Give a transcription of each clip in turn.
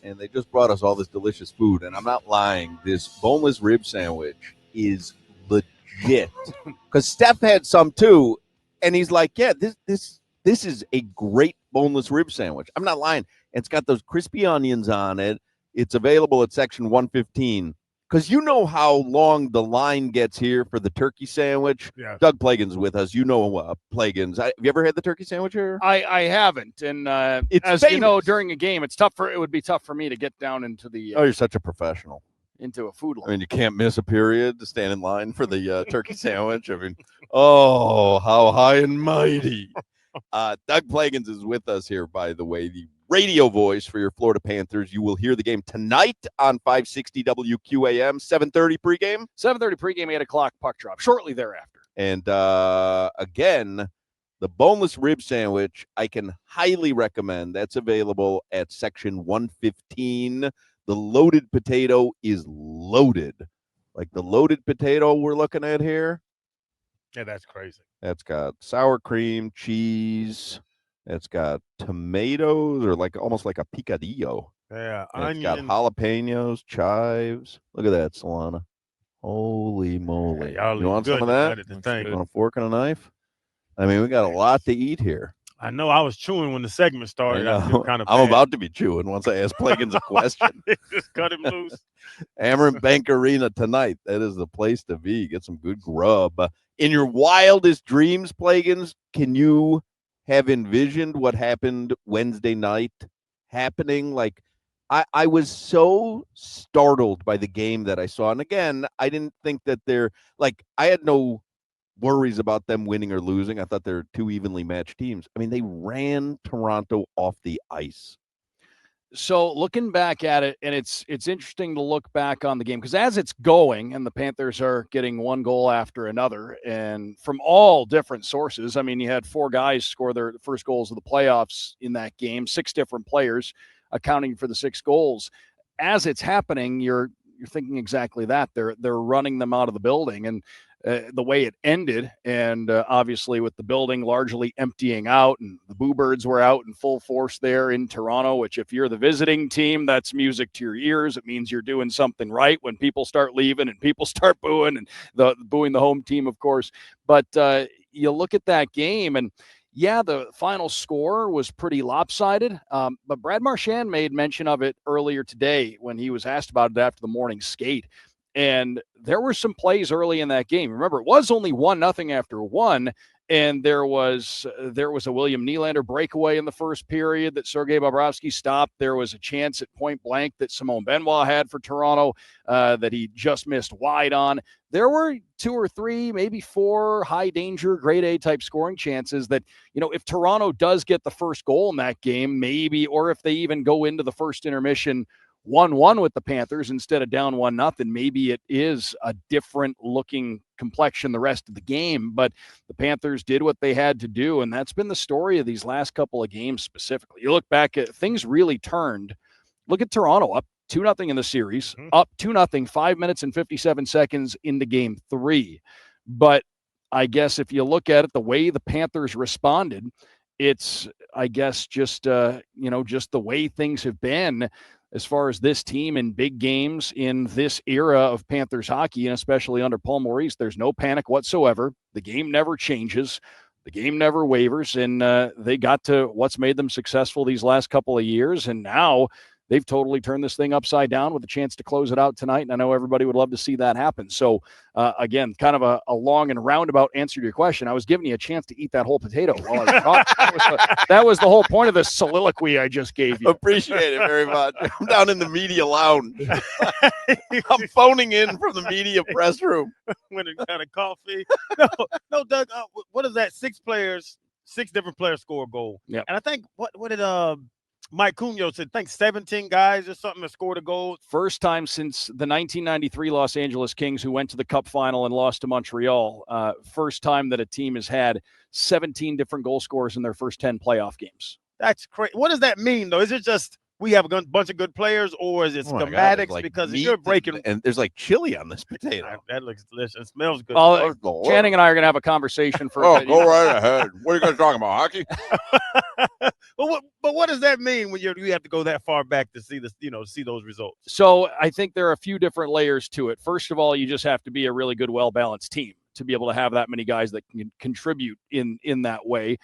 and they just brought us all this delicious food. And I'm not lying. This boneless rib sandwich is legit. Because Steph had some too, and he's like, "Yeah, this is a great boneless rib sandwich." I'm not lying. It's got those crispy onions on it. It's available at section 115. Because you know how long the line gets here for the turkey sandwich. Yeah. Doug Plagens with us. You know Plagens. Have you ever had the turkey sandwich here? I haven't, and it's as famous. you know, during a game, it would be tough for me to get down into the. Oh, you're such a professional. Into a food line. I mean, you can't miss a period to stand in line for the turkey sandwich. I mean, oh, how high and mighty. Doug Plagens is with us here, by the way, the radio voice for your Florida Panthers. You will hear the game tonight on 560 WQAM, 7:30 pregame. 7:30 pregame, 8 o'clock puck drop, shortly thereafter. And again, the boneless rib sandwich, I can highly recommend. That's available at section 115. The loaded potato is loaded. Like the loaded potato we're looking at here. Yeah, that's crazy. That's got sour cream, cheese. It's got tomatoes, or like almost like a picadillo. Yeah, it's got jalapenos, chives. Look at that, Solana. Holy moly. Yeah, you want some of that? You want a fork and a knife? I mean, we got a lot to eat here. I know I was chewing when the segment started. I feel kind of I'm about to be chewing once I ask Plagens a question. Just cut him loose. Amerant Bank Arena tonight. That is the place to be. Get some good grub. In your wildest dreams, Plagens, can you have envisioned what happened Wednesday night happening? Like, I was so startled by the game that I saw. And again, I didn't think that I had no worries about them winning or losing. I thought they're two evenly matched teams. I mean, they ran Toronto off the ice. So looking back at it, and it's interesting to look back on the game, because as it's going and the Panthers are getting one goal after another, and from all different sources, I mean, you had 4 guys score their first goals of the playoffs in that game, 6 different players accounting for the 6 goals. As it's happening, you're thinking exactly that. They're running them out of the building, and the way it ended, and obviously with the building largely emptying out, and the Boo Birds were out in full force there in Toronto, which if you're the visiting team, that's music to your ears. It means you're doing something right when people start leaving and people start booing, and booing the home team, of course. But you look at that game, and yeah, the final score was pretty lopsided, but Brad Marchand made mention of it earlier today when he was asked about it after the morning skate. And there were some plays early in that game. Remember, it was only 1-0 after 1, and there was a William Nylander breakaway in the first period that Sergei Bobrovsky stopped. There was a chance at point blank that Simone Benoit had for Toronto that he just missed wide on. There were 2 or 3, maybe 4 high danger, grade A type scoring chances that, if Toronto does get the first goal in that game, maybe, or if they even go into the first intermission 1-1 with the Panthers instead of down 1-0, maybe it is a different looking complexion the rest of the game. But the Panthers did what they had to do, and that's been the story of these last couple of games specifically. You look back at things really turned. Look at Toronto, up 2-0 in the series, up 2-0, 5 minutes and 57 seconds into game 3. But I guess if you look at it, the way the Panthers responded, it's, I guess, just the way things have been as far as this team in big games in this era of Panthers hockey, and especially under Paul Maurice. There's no panic whatsoever. The game never changes. The game never wavers, and they got to what's made them successful these last couple of years, and now they've totally turned this thing upside down with a chance to close it out tonight, and I know everybody would love to see that happen. So, again, kind of a long and roundabout answer to your question. I was giving you a chance to eat that whole potato while I was talking. That was the whole point of the soliloquy I just gave you. Appreciate it very much. I'm down in the media lounge. I'm phoning in from the media press room. When it got a coffee. No, Doug, what is that? 6 different players score a goal. Yeah. And I think, what did Mike Cunha said, I think 17 guys or something that scored a goal. First time since the 1993 Los Angeles Kings, who went to the Cup final and lost to Montreal. First time that a team has had 17 different goal scorers in their first 10 playoff games. That's crazy. What does that mean, though? Is it just we have a bunch of good players, or is it Oh my God, schematics? there's like Because if meat you're breaking, and there's like chili on this potato. that looks delicious. It smells good. Well, Channing and I are going to have a conversation for. Oh, go right ahead. What are you guys talking about, hockey? But what does that mean when you have to go that far back to see this, see those results? So I think there are a few different layers to it. First of all, you just have to be a really good, well-balanced team to be able to have that many guys that can contribute in that way.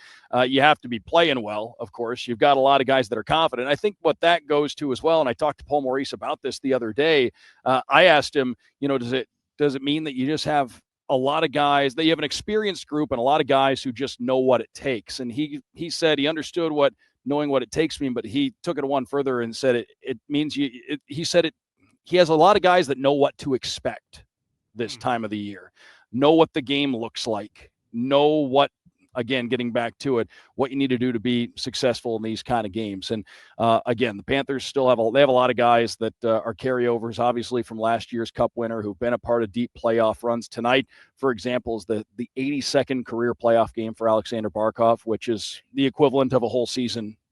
You have to be playing well, of course. You've got a lot of guys that are confident. I think what that goes to as well, and I talked to Paul Maurice about this the other day. I asked him, does it mean that you just have a lot of guys, that you have an experienced group and a lot of guys who just know what it takes? And he said he understood what knowing what it takes mean, but he took it one further and said it means he has a lot of guys that know what to expect this time of the year, know what the game looks like, know what, again, getting back to it, what you need to do to be successful in these kind of games. And again, the Panthers still have a lot of guys that are carryovers, obviously, from last year's Cup winner who've been a part of deep playoff runs. Tonight, for example, is the 82nd career playoff game for Alexander Barkov, which is the equivalent of a whole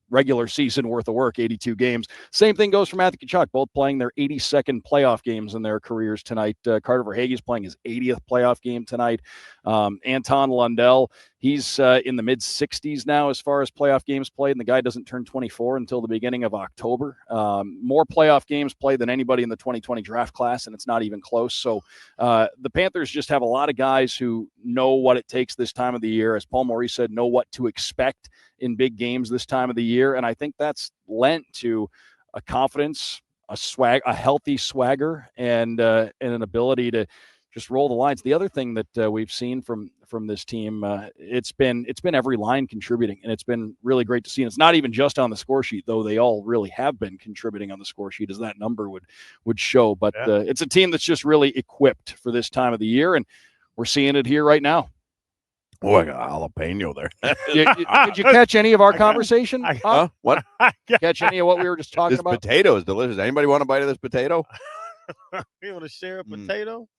regular season worth of work, 82 games. Same thing goes for Matthew Tkachuk, both playing their 82nd playoff games in their careers tonight. Carter Verhaeghe is playing his 80th playoff game tonight. Anton Lundell, he's in the mid-60s now as far as playoff games played, and the guy doesn't turn 24 until the beginning of October. More playoff games played than anybody in the 2020 draft class, and it's not even close. So the Panthers just have a lot of guys who know what it takes this time of the year. As Paul Maurice said, know what to expect in big games this time of the year. And I think that's lent to a confidence, a healthy swagger, and an ability to just roll the lines. The other thing that we've seen from this team, it's been every line contributing, and it's been really great to see. And it's not even just on the score sheet, though they all really have been contributing on the score sheet, as that number would show. But it's a team that's just really equipped for this time of the year, and we're seeing it here right now. Oh, I got jalapeno there. Did you catch any of our conversation? What? Catch any of what we were just talking about? This potato is delicious. Anybody want a bite of this potato? You want to share a potato?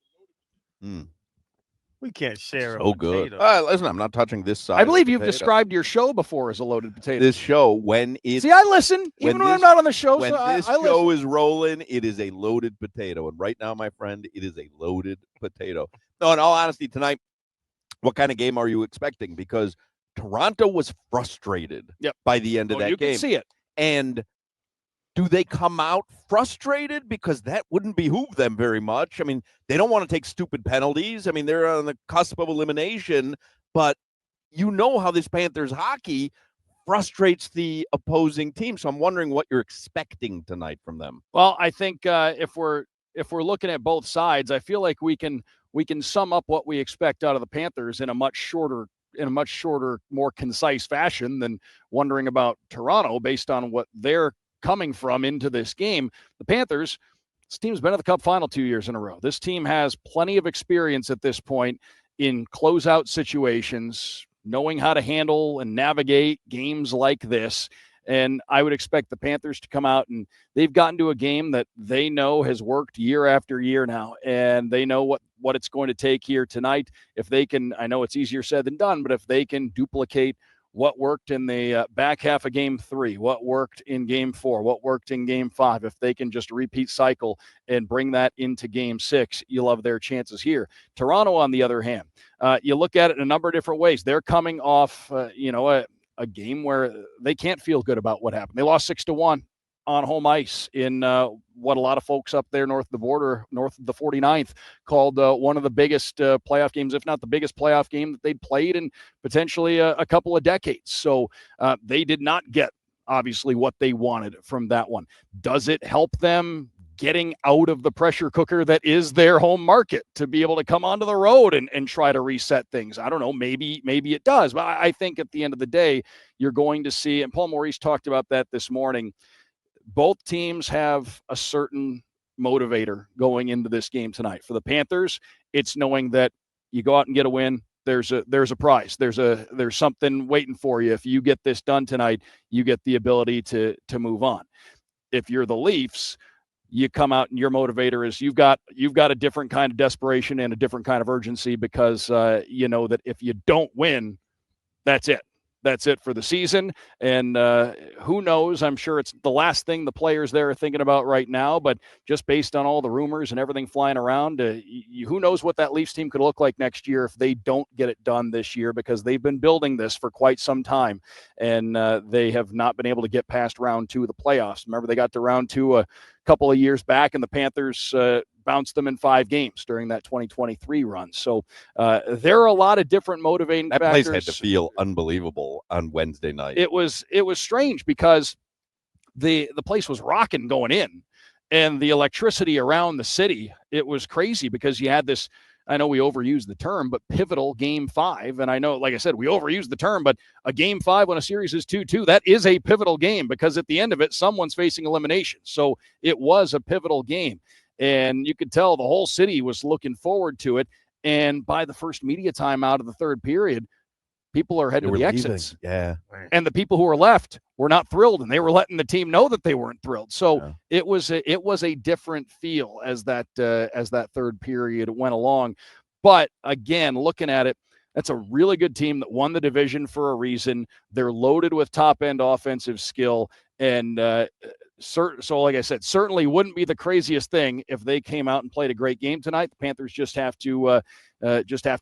We can't share a potato. Good. Listen, I'm not touching this side. I believe you've described your show before as a loaded potato. This show, when it... See, I listen, even when I'm not on the show. When this show is rolling, it is a loaded potato. And right now, my friend, it is a loaded potato. No, in all honesty, tonight, what kind of game are you expecting? Because Toronto was frustrated by the end of that game. You can see it. And do they come out frustrated? Because that wouldn't behoove them very much. I mean, they don't want to take stupid penalties. I mean, they're on the cusp of elimination. But you know how this Panthers hockey frustrates the opposing team. So I'm wondering what you're expecting tonight from them. Well, I think if we're looking at both sides, I feel like we can sum up what we expect out of the Panthers in a much shorter, more concise fashion than wondering about Toronto based on what they're coming from into this game. The Panthers, this team's been at the Cup final 2 years in a row. This team has plenty of experience at this point in closeout situations, knowing how to handle and navigate games like this. And I would expect the Panthers to come out, and they've gotten to a game that they know has worked year after year now, and they know what it's going to take here tonight. If they can, I know it's easier said than done, but if they can duplicate what worked in the back half of Game 3, what worked in Game 4, what worked in Game 5, if they can just repeat cycle and bring that into Game 6, you love their chances here. Toronto, on the other hand, you look at it in a number of different ways. They're coming off, a game where they can't feel good about what happened. They lost 6-1 on home ice in what a lot of folks up there north of the border, north of the 49th, called one of the biggest playoff games, if not the biggest playoff game that they'd played in potentially a couple of decades. So they did not get, obviously, what they wanted from that one. Does it help them getting out of the pressure cooker that is their home market to be able to come onto the road and try to reset things? I don't know. Maybe it does. But I think at the end of the day, you're going to see, and Paul Maurice talked about that this morning, both teams have a certain motivator going into this game tonight. For the Panthers, it's knowing that you go out and get a win. There's a prize. There's something waiting for you. If you get this done tonight, you get the ability to move on. If you're the Leafs, you come out and your motivator is you've got a different kind of desperation and a different kind of urgency, because you know that if you don't win, that's it. that's it for the season. And who knows? I'm sure it's the last thing the players there are thinking about right now. But just based on all the rumors and everything flying around, who knows what that Leafs team could look like next year if they don't get it done this year, because they've been building this for quite some time. And they have not been able to get past round 2 of the playoffs. Remember, they got to round 2 a couple of years back, and the Panthers bounced them in 5 games during that 2023 run. So there are a lot of different motivating That factors. place had to feel unbelievable on Wednesday night. It was strange because the place was rocking going in, and the electricity around the city, it was crazy because you had this, I know we overused the term, but pivotal game 5. And I know, like I said, we overused the term, but a game 5 when a series is 2-2, that is a pivotal game, because at the end of it, someone's facing elimination. So it was a pivotal game. And you could tell the whole city was looking forward to it. And by the first media time out of the third period, people are heading to the exits. Yeah. And the people who were left were not thrilled, and they were letting the team know that they weren't thrilled. So it was a different feel as that third period went along. But again, looking at it, that's a really good team that won the division for a reason. They're loaded with top-end offensive skill. And so like I said, certainly wouldn't be the craziest thing if they came out and played a great game tonight. The Panthers just have to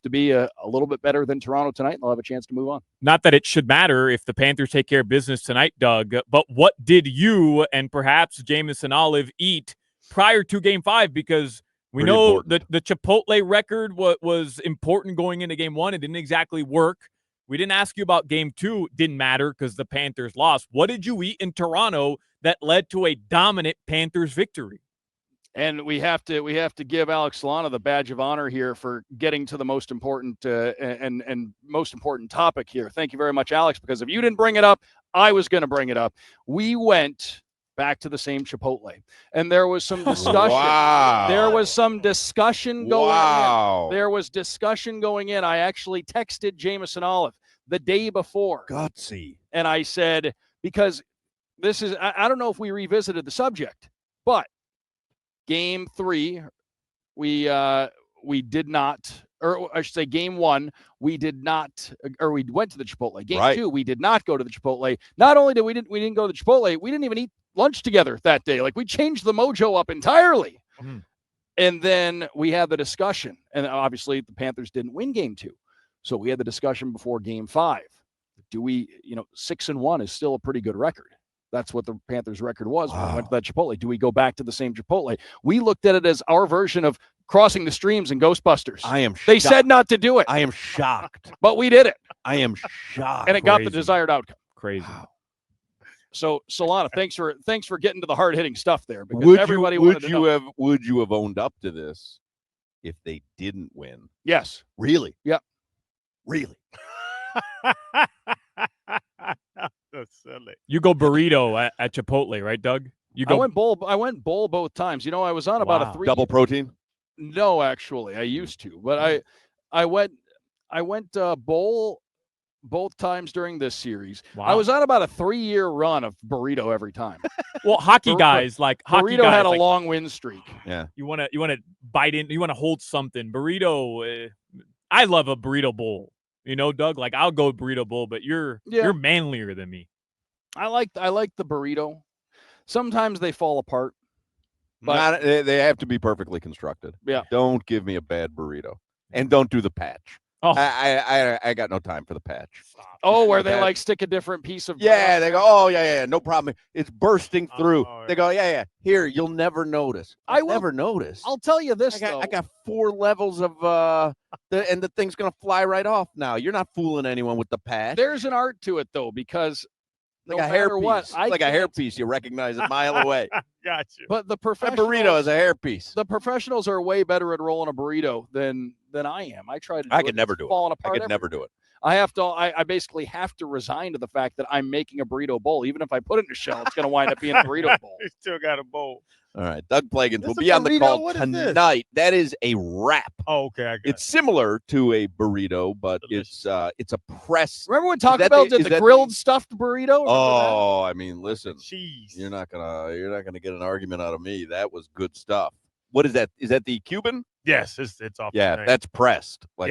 be a little bit better than Toronto tonight, and they'll have a chance to move on. Not that it should matter if the Panthers take care of business tonight, Doug, but what did you and perhaps Jamison Olive eat prior to Game 5? Because we Pretty know important. the Chipotle record was important going into Game 1. It didn't exactly work. We didn't ask you about Game 2. Didn't matter because the Panthers lost. What did you eat in Toronto that led to a dominant Panthers victory? And we have to give Alex Solana the badge of honor here for getting to the most important and most important topic here. Thank you very much, Alex, because if you didn't bring it up, I was going to bring it up. We went back to the same Chipotle, and there was some discussion. Wow. There was some discussion going Wow. in. There was discussion going in. I actually texted Jamison Olive the day before. Gutsy. And I said, because this is, I don't know if we revisited the subject, but Game 3, we did not, or I should say Game 1, we did not, or we went to the Chipotle. Game 2, we did not go to the Chipotle. Not only did we didn't go to the Chipotle, we didn't even eat lunch together that day. Like, we changed the mojo up entirely. Mm. And then we had the discussion, and obviously the Panthers didn't win Game 2. So we had the discussion before Game 5. Do we, 6-1 is still a pretty good record. That's what the Panthers' record was when we went to that Chipotle. Do we go back to the same Chipotle? We looked at it as our version of crossing the streams in Ghostbusters. I am shocked. They said not to do it. I am shocked. But we did it. I am shocked. And it got the desired outcome. Crazy. Wow. So, Solana, thanks for getting to the hard-hitting stuff there. Because would you have owned up to this if they didn't win? Yes. Really? Yep. Really? That's silly. You go burrito at Chipotle, right, Doug? I went bowl both times. I was on about a 3 double protein. No, actually, I used to, but I went bowl both times during this series. Wow. I was on about a 3-year run of burrito every time. Well, hockey guys burrito had a long win streak. Yeah, you want to bite in, you want to hold something. Burrito, I love a burrito bowl. Doug, like, I'll go burrito bowl, but you're manlier than me. I like the burrito. Sometimes they fall apart. But they have to be perfectly constructed. Yeah. Don't give me a bad burrito, and don't do the patch. Oh, I got no time for the patch. Oh, where they like stick a different piece of. Yeah, they go. Oh, yeah, no problem. It's bursting through. They go, yeah. Here, you'll never notice. I will never notice. I'll tell you this. I got 4 levels of and the thing's gonna fly right off. Now you're not fooling anyone with the patch. There's an art to it though, because like a hairpiece, like a hairpiece, you recognize it a mile away. Got you. But the professionals, a burrito is a hairpiece. The professionals are way better at rolling a burrito than I am. I tried to. I could never do it. I could never do it. I basically have to resign to the fact that I'm making a burrito bowl. Even if I put it in a shell, it's going to wind up being a burrito bowl. You still got a bowl. All right, Doug Plagens will be on the call tonight. That is a wrap. Oh, okay. It's similar to a burrito, but it's a press. Remember when Taco Bell did the grilled stuffed burrito? Oh, I mean, listen, cheese. You're not gonna get an argument out of me. That was good stuff. What is that? Is that the Cuban? Yes, it's off. Yeah, that's pressed. Like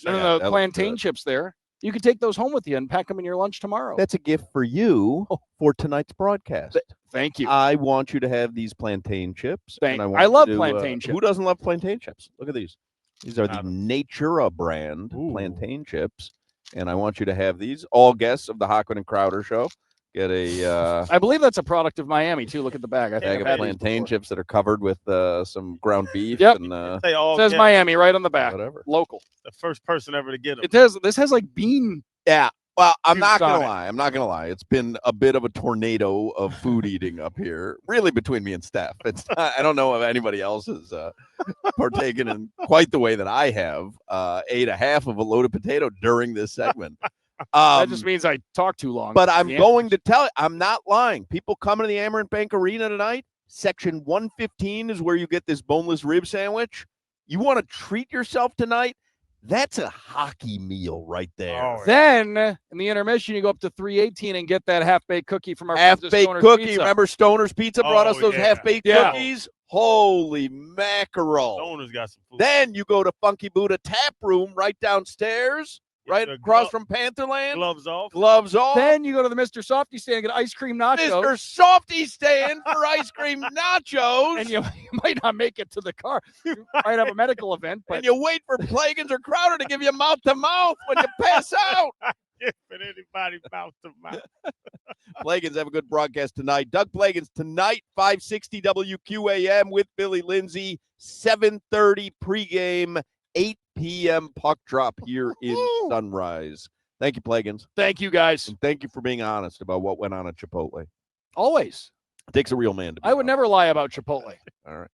no, plantain chips there. You can take those home with you and pack them in your lunch tomorrow. That's a gift for you for tonight's broadcast. Thank you. I want you to have these plantain chips. Thank- and I love you to, plantain chips. Who doesn't love plantain chips? Look at these. These are the Adam. Natura brand Ooh. plantain chips. And I want you to have these. All guests of the Hoch and Crowder show get a I believe that's a product of Miami, too. Look at the bag. I think bag I've of had these plantain before. chips that are covered with some ground beef Yep. and They all Says get Miami right on the back. whatever. Local. the first person ever to get them. It does. This has like bean. Yeah. Well, I'm Juice not on gonna it. lie. I'm not gonna lie. It's been a bit of a tornado of food eating up here, really between me and Steph. It's not, I don't know if anybody else has partaken in quite the way that I have. Ate a half of a loaded potato during this segment. That just means I talk too long. But I'm Yeah. going to tell you, I'm not lying. People coming to the Amerant Bank Arena tonight, section 115 is where you get this boneless rib sandwich. You want to treat yourself tonight? That's a hockey meal right there. Oh, Then in the intermission, you go up to 318 and get that half-baked cookie from our friends at Half-baked Stoner's cookie. Pizza. Remember Stoner's Pizza brought Oh, us those yeah. half-baked Yeah. cookies? Holy mackerel. Owners got some food. Then you go to Funky Buddha Tap Room right downstairs, Get right the across from Pantherland. gloves off. Gloves off. Then you go to the Mr. Softy stand and get ice cream nachos. Mr. Softy stand for ice cream nachos. And you might not make it to the car. You might have a medical event, but and you wait for Plagens or Crowder to give you mouth to mouth when you pass out. If anybody mouth to mouth. Plagens have a good broadcast tonight. Doug Plagens tonight, 560 WQAM with Billy Lindsay, 7:30 pregame, 8 p.m. puck drop here in Sunrise. Thank you, Plagens. thank you guys. And thank you for being honest about what went on at Chipotle. Always. It takes a real man to be I would honest. never lie about Chipotle. All right.